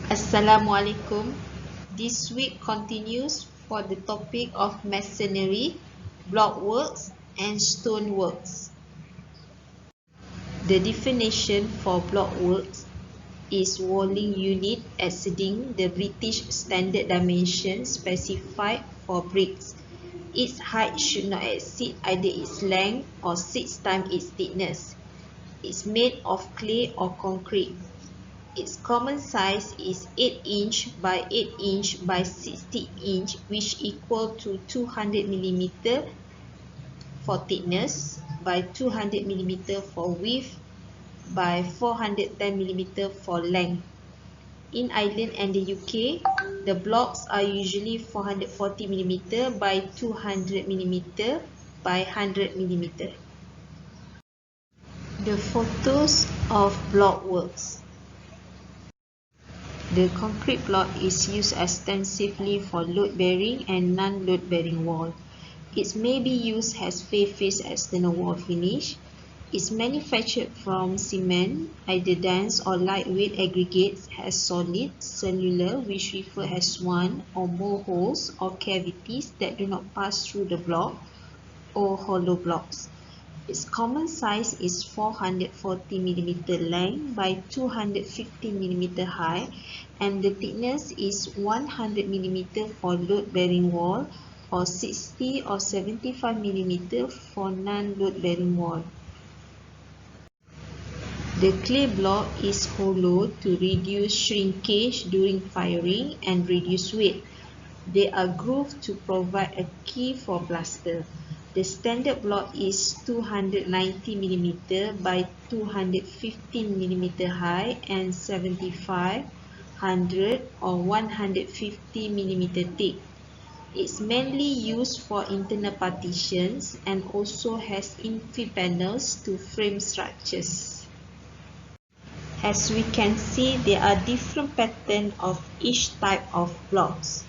Assalamualaikum. This week continues for the topic of masonry, blockworks and stoneworks. The definition for blockworks is walling unit exceeding the British standard dimension specified for bricks. Its height should not exceed either its length or 6 times its thickness. It's made of clay or concrete. Its common size is 8 inch by 8 inch by 60 inch, which equal to 200 mm for thickness by 200 mm for width by 410 mm for length. In Ireland and the UK, the blocks are usually 440 mm by 200 mm by 100 mm. The photos of blockworks. The concrete block is used extensively for load-bearing and non-load-bearing wall. It may be used as face external wall finish. It's manufactured from cement, either dense or lightweight aggregates, has solid, cellular, which refer as one or more holes or cavities that do not pass through the block, or hollow blocks. Its common size is 440 mm length by 250 mm high, and the thickness is 100 mm for load-bearing wall or 60 or 75 mm for non-load-bearing wall. The clay block is hollow to reduce shrinkage during firing and reduce weight. They are grooved to provide a key for plaster. The standard block is 290 mm by 215 mm high and 75, 100 or 150 mm thick. It's mainly used for internal partitions and also has infill panels to frame structures. As we can see, there are different patterns of each type of blocks.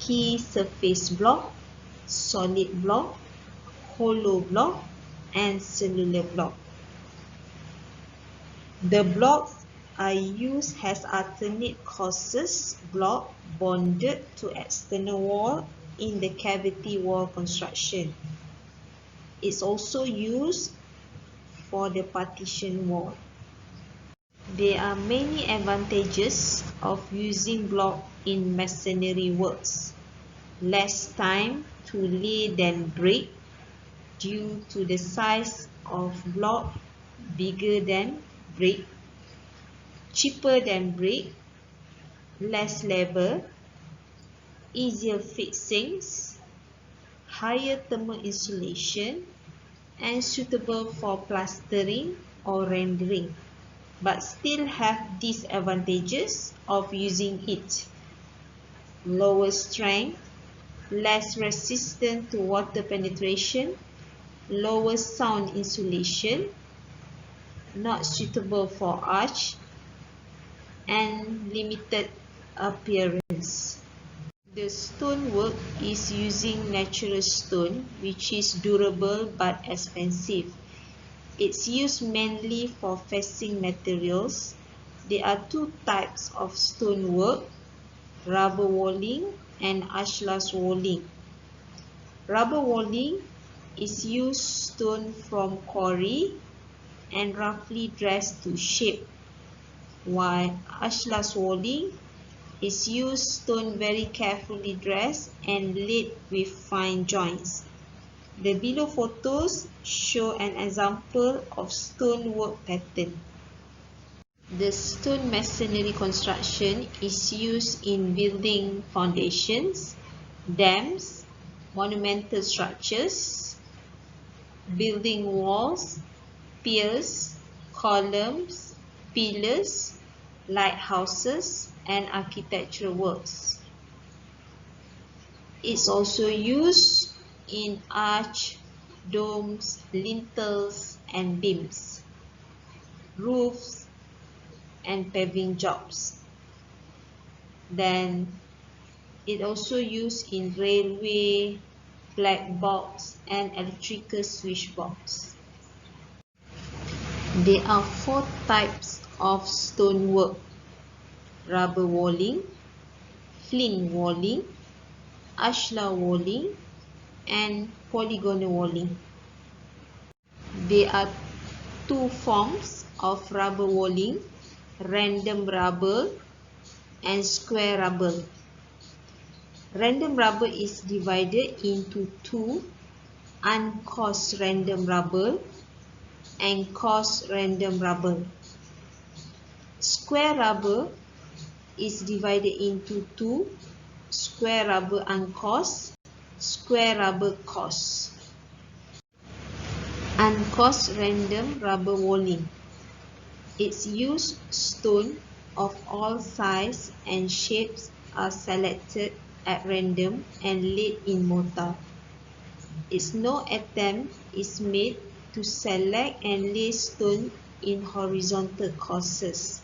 Key surface block, solid block, hollow block and cellular block. The blocks are used as alternate courses block bonded to external wall in the cavity wall construction. It's also used for the partition wall. There are many advantages of using block in masonry works. Less time to lay than brick, due to the size of block bigger than brick, cheaper than brick, less labor, easier fixings, higher thermal insulation, and suitable for plastering or rendering, but still have disadvantages of using it: lower strength, less resistant to water penetration, lower sound insulation, not suitable for arch, and limited appearance. The stonework is using natural stone, which is durable but expensive. It's used mainly for facing materials. There are two types of stonework: rubber walling and archless walling. Rubber walling is used stone from quarry and roughly dressed to shape, while archless walling is used stone very carefully dressed and laid with fine joints. The below photos show an example of stonework pattern. The stone masonry construction is used in building foundations, dams, monumental structures, building walls, piers, columns, pillars, lighthouses, and architectural works. It's also used in arch, domes, lintels, and beams, roofs, and paving jobs. Then it also used in railway, black box, and electrical switch box. There are 4 types of stonework: rubber walling, flint walling, ashlar walling, and polygonal walling. There are two forms of rubber walling: random rubber and square rubber. Random rubber is divided into two: uncoarse random rubber and coarse random rubber. Square rubber is divided into two: square rubber uncoarse, square rubber coarse. Uncoarse random rubber walling. Its used stone of all sizes and shapes are selected at random and laid in mortar. No attempt is made to select and lay stone in horizontal courses.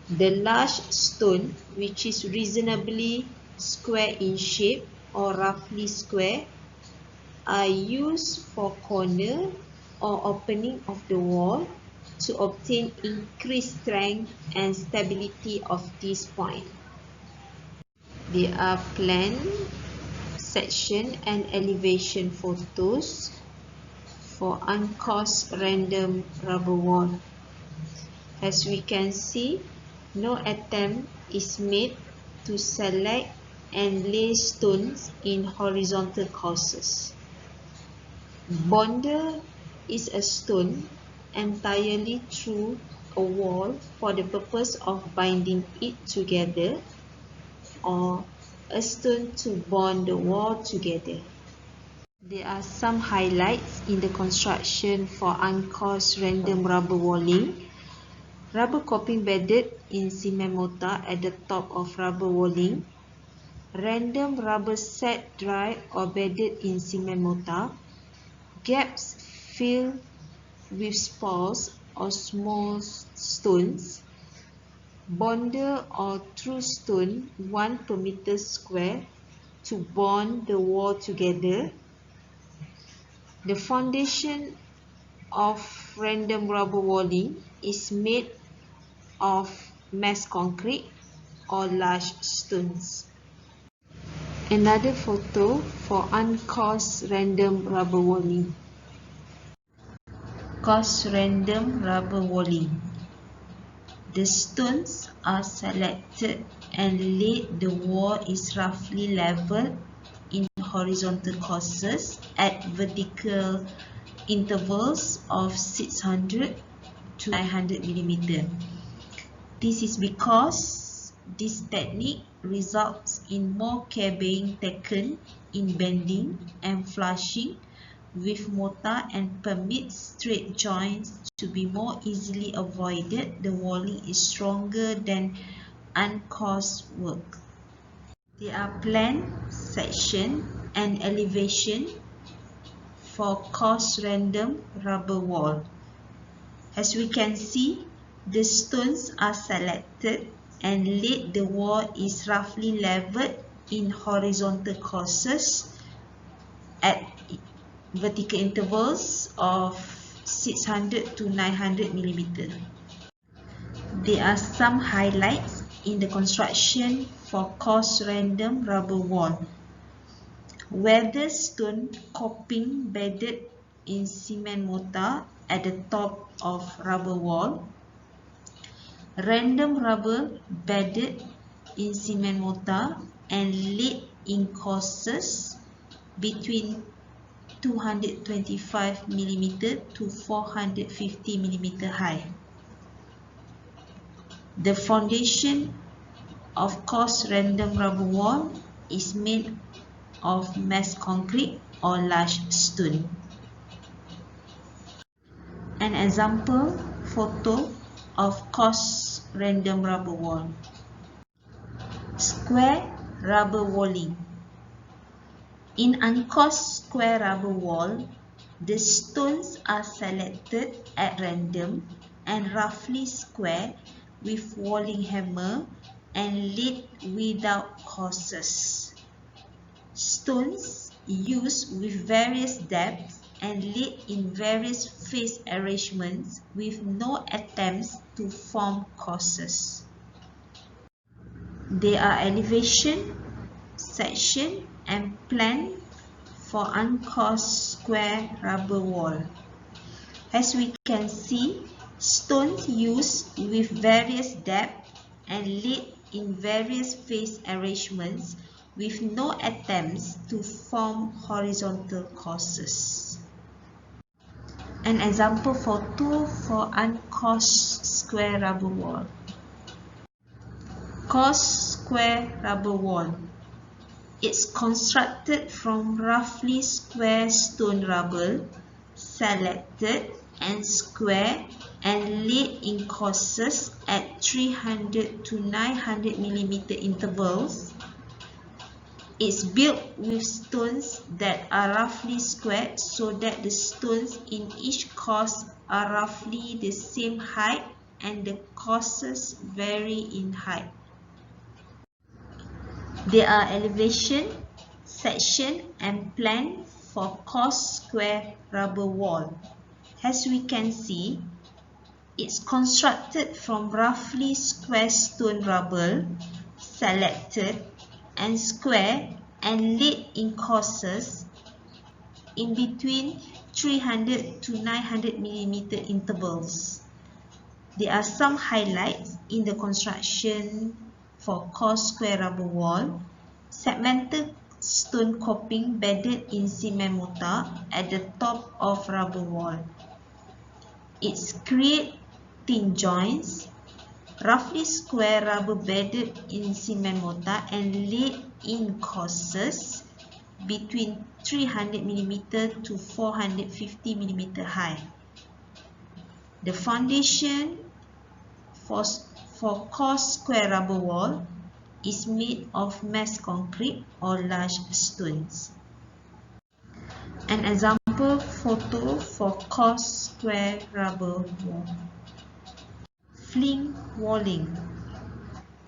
The large stone, which is reasonably square in shape or roughly square, are used for corner or opening of the wall to obtain increased strength and stability of this point. There are plan, section and elevation photos for uncoarse random rubber wall. As we can see, no attempt is made to select and lay stones in horizontal courses. Bonder is a stone entirely through a wall for the purpose of binding it together, or a stone to bond the wall together. There are some highlights in the construction for uncoarse random rubber walling. Rubber coping bedded in cement mortar at the top of rubber walling. Random rubber set dry or bedded in cement mortar. Gaps filled with spars or small stones. Bonder or through stone 1 per meter square to bond the wall together. The foundation of random rubber walling is made of mass concrete or large stones. Another photo for uncoarse random rubber walling. Coarse random rubber walling. The stones are selected and laid. The wall is roughly level in horizontal courses at vertical intervals of 600 to 900 mm. This is because this technique results in more care being taken in bending and flushing with mortar and permits straight joints to be more easily avoided. The walling is stronger than uncoarse work. There are plan, section and elevation for coarse random rubber wall. As we can see, the stones are selected and laid. The wall is roughly leveled in horizontal courses at vertical intervals of 600 to 900 mm. There are some highlights in the construction for coarse random rubber wall. Weathered stone coping bedded in cement mortar at the top of rubber wall. Random rubber bedded in cement mortar and laid in courses between 225 mm to 450 mm high. The foundation of coarse random rubber wall is made of mass concrete or large stone. An example photo of coarse random rubber wall. Square rubber walling. In uncoarse square rubber wall, the stones are selected at random and roughly square with walling hammer and laid without courses. Stones used with various depths and laid in various face arrangements with no attempts to form courses. They are elevation, section and plan for uncaused square rubber wall. As we can see, stones used with various depth and laid in various face arrangements with no attempts to form horizontal courses. An example photo for uncaused square rubber wall. Caused square rubber wall. It's constructed from roughly square stone rubble, selected and square and laid in courses at 300 to 900 mm intervals. It's built with stones that are roughly squared so that the stones in each course are roughly the same height and the courses vary in height. There are elevation, section and plan for caused square rubber wall. As we can see, it's constructed from roughly square stone rubble, selected and square and laid in courses in between 300 to 900 mm intervals. There are some highlights in the construction for caused square rubber wall. Segmented stone coping bedded in cement mortar at the top of rubber wall. It's create thin joints, roughly square rubber bedded in cement mortar and laid in courses between 300 mm to 450 mm high. The foundation for caused square rubber wall is made of mass concrete or large stones. An example photo for caused square rubber wall. Flint walling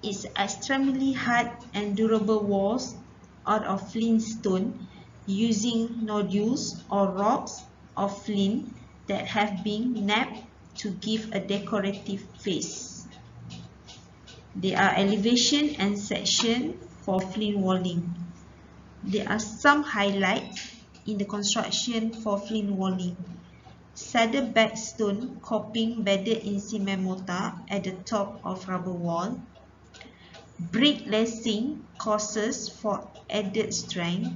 is extremely hard and durable walls out of flint stone using nodules or rocks of flint that have been knapped to give a decorative face. There are elevation and section for flint walling. There are some highlights in the construction for flint walling. Saddle bag stone coping bedded in cement mortar at the top of rubber wall. Brick lacing courses for added strength.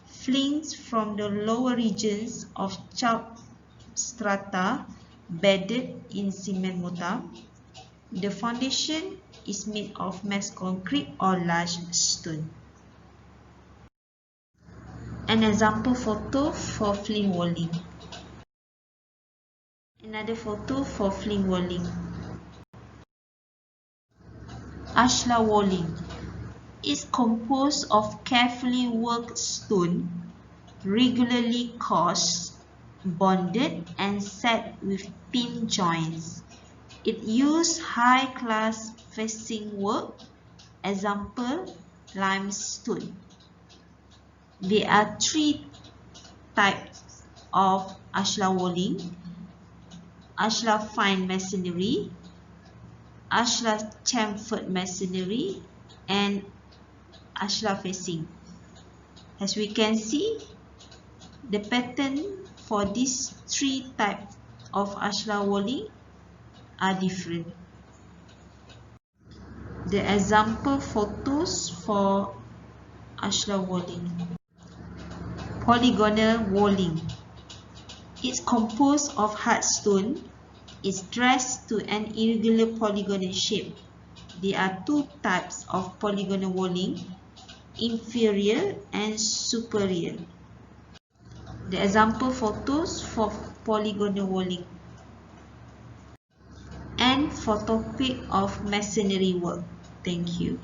Flints from the lower regions of chalk strata bedded in cement mortar. The foundation is made of mass concrete or large stone. An example photo for flint walling. Another photo for flint walling. Ashlar walling is composed of carefully worked stone, regularly coursed, bonded and set with thin joints. It used high-class facing work, example limestone. There are three types of ashlar walling: ashlar fine masonry, ashlar chamfered masonry, and ashlar facing. As we can see, the pattern for these three types of ashlar walling are different. The example photos for ashlar walling. Polygonal walling. It's composed of hard stone. It's dressed to an irregular polygonal shape. There are two types of polygonal walling, inferior and superior. The example photos for polygonal walling. And for topic of masonry work. Thank you.